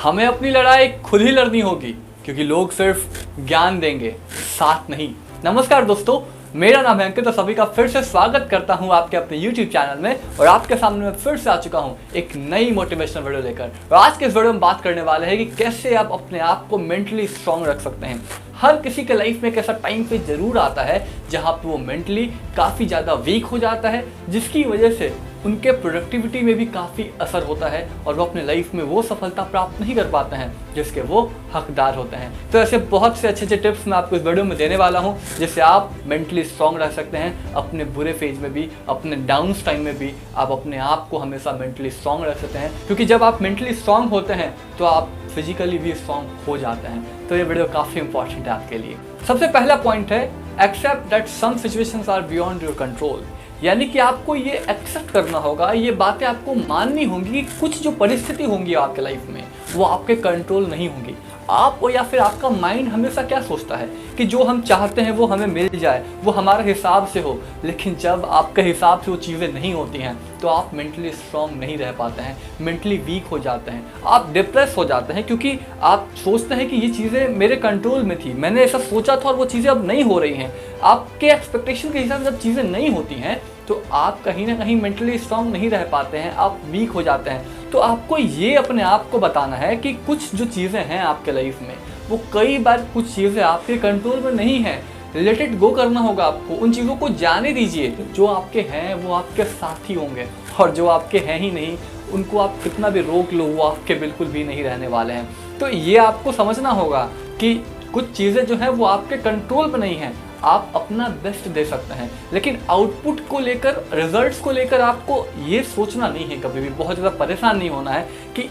हमें अपनी लड़ाई खुद ही लड़नी होगी, क्योंकि लोग सिर्फ ज्ञान देंगे, साथ नहीं। नमस्कार दोस्तों, मेरा नाम है अंकित और सभी का फिर से स्वागत करता हूं आपके अपने YouTube चैनल में। और आपके सामने मैं फिर से आ चुका हूं एक नई मोटिवेशनल वीडियो लेकर। और आज के इस वीडियो में बात करने वाले हैं कि कैसे आप अपने आप को मेंटली स्ट्रांग रख सकते हैं। हर किसी के लाइफ में एक ऐसा टाइम पे जरूर आता है जहां पे वो मेंटली काफ़ी ज़्यादा वीक हो जाता है, जिसकी वजह से उनके प्रोडक्टिविटी में भी काफ़ी असर होता है और वो अपने लाइफ में वो सफलता प्राप्त नहीं कर पाते हैं जिसके वो हकदार होते हैं। तो ऐसे बहुत से अच्छे अच्छे टिप्स मैं आपको इस वीडियो में देने वाला हूं, जिससे आप मेंटली स्ट्रांग रह सकते हैं। अपने बुरे फेज में भी, अपने डाउन टाइम में भी आप अपने आप को हमेशा मेंटली स्ट्रांग रख सकते हैं, क्योंकि जब आप मेंटली स्ट्रांग होते हैं तो आप फिजिकली भी स्ट्रांग हो जाते हैं। तो ये वीडियो काफ़ी इंपॉर्टेंट है आपके लिए। सबसे पहला पॉइंट है accept that some situations are beyond your control. यानी कि आपको ये एक्सेप्ट करना होगा, ये बातें आपको माननी होंगी कि कुछ जो परिस्थिति होंगी आपके लाइफ में वो आपके कंट्रोल नहीं होंगी। आप या फिर आपका माइंड हमेशा क्या सोचता है कि जो हम चाहते हैं वो हमें मिल जाए, वो हमारे हिसाब से हो। लेकिन जब आपके हिसाब से वो चीज़ें नहीं होती हैं तो आप मेंटली स्ट्रांग नहीं रह पाते हैं, मेंटली वीक हो जाते हैं, आप डिप्रेस हो जाते हैं, क्योंकि आप सोचते हैं कि ये चीज़ें मेरे कंट्रोल में थी, मैंने ऐसा सोचा था और वो चीज़ें अब नहीं हो रही हैं। आपके एक्सपेक्टेशन के हिसाब से जब चीज़ें नहीं होती हैं तो आप कहीं ना कहीं मेंटली स्ट्रांग नहीं रह पाते हैं, आप वीक हो जाते हैं। तो आपको ये अपने आप को बताना है कि कुछ जो चीज़ें हैं आपके लाइफ में वो कई बार कुछ चीज़ें आपके कंट्रोल में नहीं हैं। लेट इट गो करना होगा आपको, उन चीज़ों को जाने दीजिए। जो आपके हैं वो आपके साथ ही होंगे, और जो आपके हैं ही नहीं उनको आप कितना भी रोक लो वो आपके बिल्कुल भी नहीं रहने वाले हैं। तो ये आपको समझना होगा कि कुछ चीज़ें जो हैं वो आपके कंट्रोल में नहीं हैं। आप अपना बेस्ट दे सकते हैं, लेकिन आउटपुट को लेकर, रिजल्ट्स को लेकर आपको ये सोचना नहीं है, कभी भी बहुत ज़्यादा परेशान नहीं होना है कि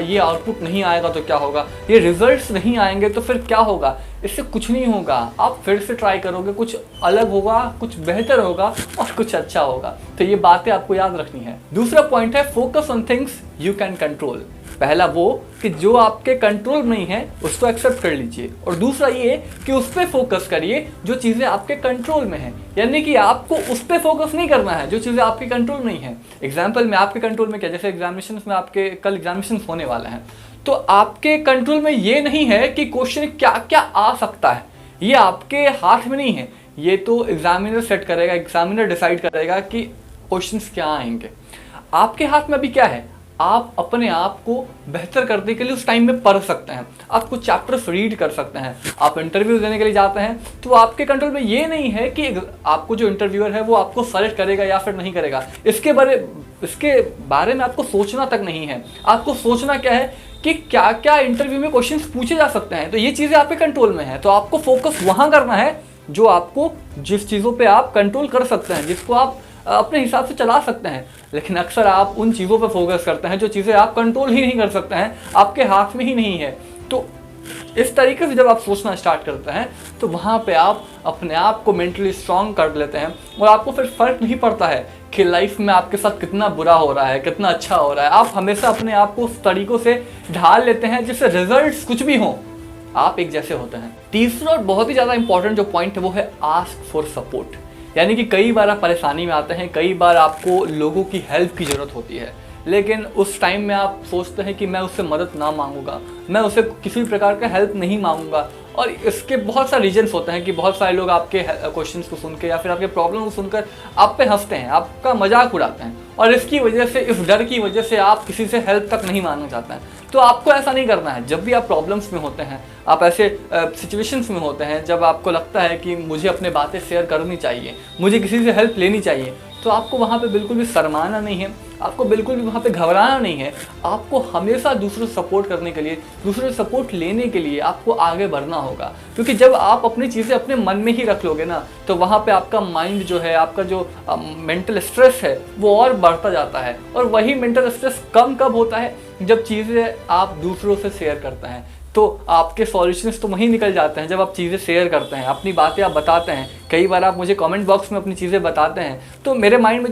ये आउटपुट नहीं आएगा तो क्या होगा, ये रिजल्ट्स नहीं आएंगे तो फिर क्या होगा। इससे कुछ नहीं होगा, आप फिर से ट्राई करोगे, कुछ अलग होगा, कुछ बेहतर होगा और कुछ अच्छा होगा। तो ये बातें आपको याद रखनी है। दूसरा पॉइंट है focus on things you can control. पहला वो कि जो आपके कंट्रोल में नहीं है उसको एक्सेप्ट कर लीजिए, और दूसरा ये कि उस पर फोकस करिए जो चीज़ें आपके कंट्रोल में हैं। यानी कि आपको उस पर फोकस नहीं करना है जो चीज़ें आपके कंट्रोल में नहीं है। एग्जाम्पल में आपके कंट्रोल में क्या, जैसे एग्जामिनेशन में आपके कल एग्जामिनेशन होने वाला है, तो आपके कंट्रोल में ये नहीं है कि क्वेश्चन क्या क्या आ सकता है, ये आपके हाथ में नहीं है। ये तो एग्जामिनर सेट करेगा, एग्जामिनर डिसाइड करेगा कि क्वेश्चंस क्या आएंगे। आपके हाथ में अभी क्या है, आप अपने आप को बेहतर करने के लिए उस टाइम में पढ़ सकते हैं, आप कुछ चैप्टर्स रीड कर सकते हैं, आप इंटरव्यू देने के लिए जाते हैं तो आपके कंट्रोल में ये नहीं है कि आपको जो इंटरव्यूअर है वो आपको सेलेक्ट करेगा या फिर नहीं करेगा। इसके बारे में आपको सोचना तक नहीं है। आपको सोचना क्या है कि क्या क्या इंटरव्यू में क्वेश्चंस पूछे जा सकते हैं, तो ये चीज़ें आपके कंट्रोल में है। तो आपको फोकस वहाँ करना है जो आपको, जिस चीज़ों पर आप कंट्रोल कर सकते हैं, जिसको आप अपने हिसाब से चला सकते हैं। लेकिन अक्सर आप उन चीज़ों पर फोकस करते हैं जो चीज़ें आप कंट्रोल ही नहीं कर सकते हैं, आपके हाथ में ही नहीं है। तो इस तरीके से जब आप सोचना स्टार्ट करते हैं तो वहाँ पे आप अपने आप को मेंटली स्ट्रांग कर लेते हैं, और आपको फिर फर्क नहीं पड़ता है कि लाइफ में आपके साथ कितना बुरा हो रहा है, कितना अच्छा हो रहा है। आप हमेशा अपने आप को उस तरीकों से ढाल लेते हैं जिससे रिजल्ट्स कुछ भी हों आप एक जैसे होते हैं। तीसरा और बहुत ही ज़्यादा इंपॉर्टेंट जो पॉइंट है वो है आस्क फॉर सपोर्ट। यानी कि कई बार आप परेशानी में आते हैं, कई बार आपको लोगों की हेल्प की ज़रूरत होती है, लेकिन उस टाइम में आप सोचते हैं कि मैं उससे मदद ना मांगूंगा, मैं उससे किसी भी प्रकार का हेल्प नहीं मांगूंगा। और इसके बहुत सारे रीजन्स होते हैं कि बहुत सारे लोग आपके क्वेश्चंस को सुन के या फिर आपके प्रॉब्लम को सुनकर आप पे हंसते हैं, आपका मजाक उड़ाते हैं, और इसकी वजह से, इस डर की वजह से आप किसी से हेल्प तक नहीं मांगना चाहते हैं। तो आपको ऐसा नहीं करना है। जब भी आप प्रॉब्लम्स में होते हैं, आप ऐसे सिचुएशंस में होते हैं जब आपको लगता है कि मुझे अपने बातें शेयर करनी चाहिए, मुझे किसी से हेल्प लेनी चाहिए, तो आपको वहाँ पे बिल्कुल भी शर्माना नहीं है, आपको बिल्कुल भी वहाँ पे घबराना नहीं है। आपको हमेशा दूसरों से सपोर्ट करने के लिए, दूसरों से सपोर्ट लेने के लिए आपको आगे बढ़ना होगा, क्योंकि जब आप अपनी चीज़ें अपने मन में ही रख लोगे ना तो वहाँ पे आपका माइंड जो है, आपका जो मेंटल स्ट्रेस है वो और बढ़ता जाता है। और वही मेंटल स्ट्रेस कम कब होता है, जब चीज़ें आप दूसरों से शेयर करते हैं। तो आपके सॉल्यूशंस तो वहीं निकल जाते हैं जब आप चीज़ें शेयर करते हैं, अपनी बातें आप बताते हैं। कई बार आप मुझे कमेंट बॉक्स में अपनी चीज़ें बताते हैं तो मेरे माइंड में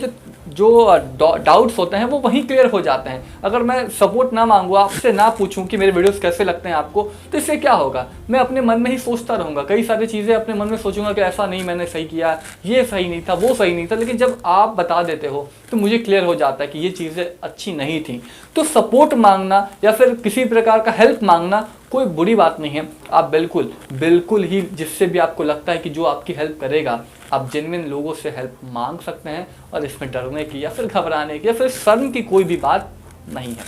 जो डाउट्स होते हैं वो वहीं क्लियर हो जाते हैं। अगर मैं सपोर्ट ना मांगूँ, आपसे ना पूछूं कि मेरे वीडियोस कैसे लगते हैं आपको, तो इससे क्या होगा, मैं अपने मन में ही सोचता रहूँगा, कई सारी चीज़ें अपने मन में सोचूंगा कि ऐसा नहीं, मैंने सही किया, ये सही नहीं था, वो सही नहीं था। लेकिन जब आप बता देते हो तो मुझे क्लियर हो जाता है कि ये चीज़ें अच्छी नहीं थी। तो सपोर्ट मांगना या फिर किसी प्रकार का हेल्प मांगना कोई बुरी बात नहीं है। आप बिल्कुल ही जिससे भी आपको लगता है कि जो आपकी हेल्प करेगा, आप जेन्युइन लोगों से हेल्प मांग सकते हैं और इसमें डरने की या फिर घबराने की या फिर शर्म की कोई भी बात नहीं है।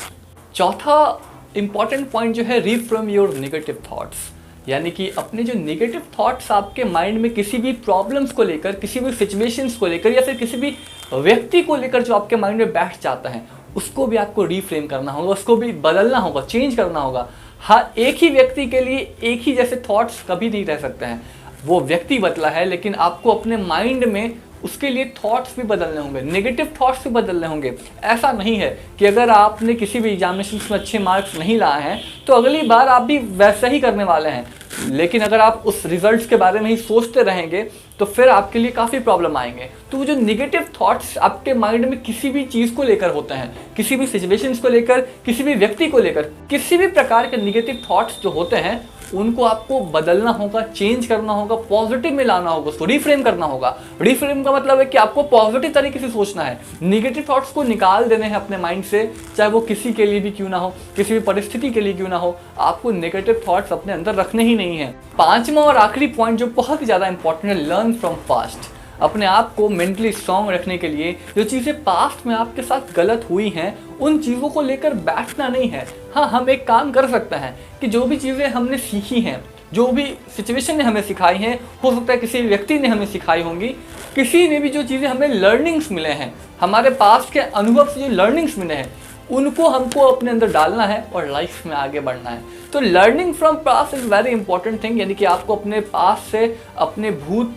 चौथा इंपॉर्टेंट पॉइंट जो है, रीफ्रेम योर नेगेटिव थॉट्स, यानी कि अपने जो नेगेटिव थॉट्स आपके माइंड में किसी भी प्रॉब्लम्स को लेकर, किसी भी सिचुएशंस को लेकर या फिर किसी भी व्यक्ति को लेकर जो आपके माइंड में बैठ जाता है, उसको भी आपको रीफ्रेम करना होगा, उसको भी बदलना होगा, चेंज करना होगा। हाँ, एक ही व्यक्ति के लिए एक ही जैसे थॉट्स कभी नहीं रह सकते हैं। वो व्यक्ति बदला है, लेकिन आपको अपने माइंड में उसके लिए थॉट्स भी बदलने होंगे, नेगेटिव थॉट्स भी बदलने होंगे। ऐसा नहीं है कि अगर आपने किसी भी एग्जामिनेशन में अच्छे मार्क्स नहीं लाए हैं तो अगली बार आप भी वैसा ही करने वाले हैं। लेकिन अगर आप उस रिजल्ट्स के बारे में ही सोचते रहेंगे तो फिर आपके लिए काफ़ी प्रॉब्लम आएंगे। तो वो जो नेगेटिव थॉट्स आपके माइंड में किसी भी चीज़ को लेकर होते हैं, किसी भी सिचुएशंस को लेकर, किसी भी व्यक्ति को लेकर, किसी भी प्रकार के नेगेटिव थॉट्स जो होते हैं, उनको आपको बदलना होगा, चेंज करना होगा, पॉजिटिव में लाना होगा, उसको रीफ्रेम करना होगा। रीफ्रेम का मतलब है कि आपको पॉजिटिव तरीके से सोचना है, नेगेटिव थॉट्स को निकाल देने हैं अपने माइंड से, चाहे वो किसी के लिए भी क्यों ना हो, किसी भी परिस्थिति के लिए क्यों ना हो, आपको नेगेटिव थॉट्स अपने अंदर रखने ही नहीं है। पांचवा और आखिरी पॉइंट जो बहुत ही ज़्यादा इंपॉर्टेंट है, लर्न फ्रॉम पास्ट। अपने आप को मेंटली स्ट्रांग रखने के लिए जो चीज़ें पास्ट में आपके साथ गलत हुई हैं, उन चीज़ों को लेकर बैठना नहीं है। हाँ, हम एक काम कर सकते हैं कि जो भी चीज़ें हमने सीखी हैं, जो भी सिचुएशन ने हमें सिखाई हैं, हो सकता है किसी व्यक्ति ने हमें सिखाई होंगी, किसी ने भी जो चीज़ें हमें लर्निंग्स मिले हैं, हमारे पास्ट के अनुभव से जो लर्निंग्स मिले हैं, उनको हमको अपने अंदर डालना है और लाइफ में आगे बढ़ना है। तो learning from past is very important thing, यानी कि आपको अपने पास्ट से, अपने भूत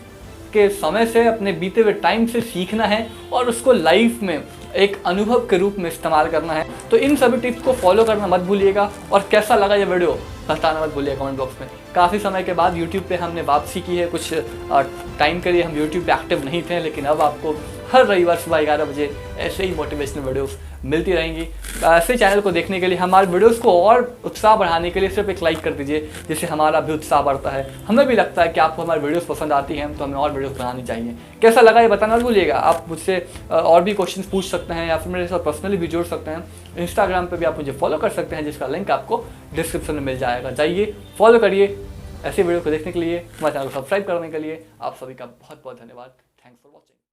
के समय से, अपने बीते हुए टाइम से सीखना है और उसको लाइफ में एक अनुभव के रूप में इस्तेमाल करना है। तो इन सभी टिप्स को फॉलो करना मत भूलिएगा और कैसा लगा ये वीडियो बताना मत भूलिएगा कमेंट बॉक्स में। काफ़ी समय के बाद यूट्यूब पे हमने वापसी की है, कुछ टाइम के लिए हम यूट्यूब पे एक्टिव नहीं थे, लेकिन अब आपको हर रविवार सुबह 11 बजे ऐसे ही मोटिवेशनल वीडियोस मिलती रहेंगी। ऐसे चैनल को देखने के लिए, हमारे वीडियोस को और उत्साह बढ़ाने के लिए सिर्फ एक लाइक कर दीजिए, जिससे हमारा भी उत्साह बढ़ता है। हमें भी लगता है कि आपको हमारी वीडियोस पसंद आती हैं, तो हमें और वीडियोस बनानी चाहिए। कैसा लगा ये बताना मत भूलिएगा। आप मुझसे और भी क्वेश्चंस पूछ सकते हैं या फिर मेरे साथ पर्सनली भी जुड़ सकते हैं। इंस्टाग्राम पे भी आप मुझे फॉलो कर सकते हैं, जिसका लिंक आपको डिस्क्रिप्शन में मिल जाएगा। जाइए, फॉलो करिए। ऐसे वीडियो को देखने के लिए, हमारे चैनल को सब्सक्राइब करने के लिए आप सभी का बहुत बहुत धन्यवाद। Thanks for watching.